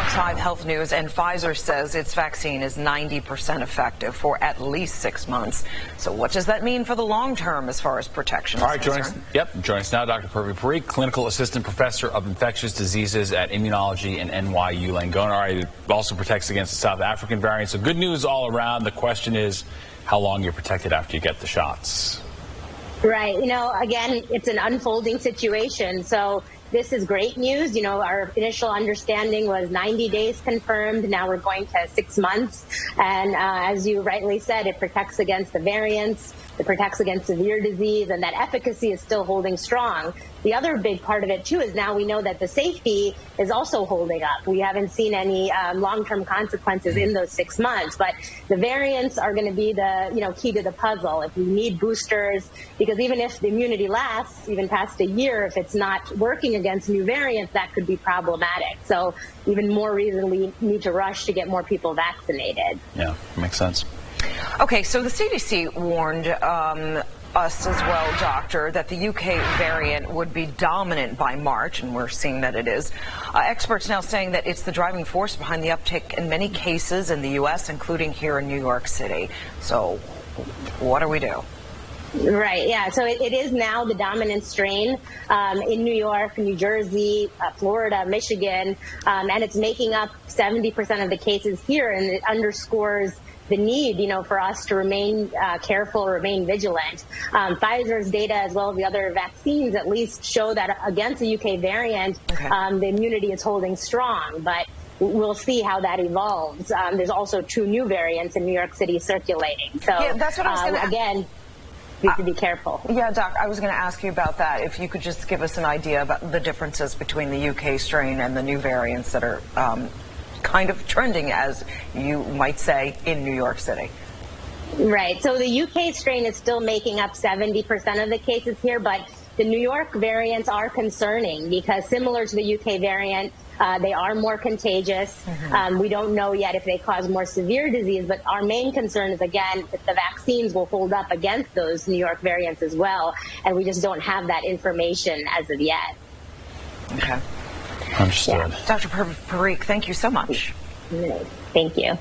Fox 5 Health News, and Pfizer says its vaccine is 90% effective for at least 6 months. So what does that mean for the long term as far as protection is concerned? Join us now, Dr. Parikh, Clinical Assistant Professor of Infectious Diseases at Immunology and NYU Langone. All right, it also protects against the South African variant. So good news all around. The question is how long you're protected after you get the shots. Right. Again, it's an unfolding situation. So this is great news. Our initial understanding was 90 days confirmed. Now we're going to 6 months. And as you rightly said, it protects against the variants. It protects against severe disease, and that efficacy is still holding strong. The other big part of it, too, is now we know that the safety is also holding up. We haven't seen any long-term consequences in those 6 months, but the variants are going to be the key to the puzzle. If we need boosters, because even if the immunity lasts even past a year, if it's not working against new variants, that could be problematic. So even more reason we need to rush to get more people vaccinated. Yeah, makes sense. Okay, so the CDC warned us as well, Doctor, that the UK variant would be dominant by March, and we're seeing that it is. Experts now saying that it's the driving force behind the uptick in many cases in the U.S., including here in New York City. So what do we do? Right, yeah. So it is now the dominant strain in New York, New Jersey, Florida, Michigan, and it's making up 70% of the cases here, and it underscores the need, for us to remain careful, remain vigilant. Pfizer's data, as well as the other vaccines, at least show that against the UK variant, the immunity is holding strong. But we'll see how that evolves. There's also 2 new variants in New York City circulating. So yeah, that's what I was going to again, we have to be careful. Yeah, Doc, I was going to ask you about that. If you could just give us an idea about the differences between the UK strain and the new variants that are kind of trending, as you might say, in New York City. Right. So the UK strain is still making up 70% of the cases here, but the New York variants are concerning because similar to the UK variant, they are more contagious. We don't know yet if they cause more severe disease, but our main concern is, again, if the vaccines will hold up against those New York variants as well, and we just don't have that information as of yet. Okay. Understood. Yeah. Dr. Parikh, thank you so much. Thank you.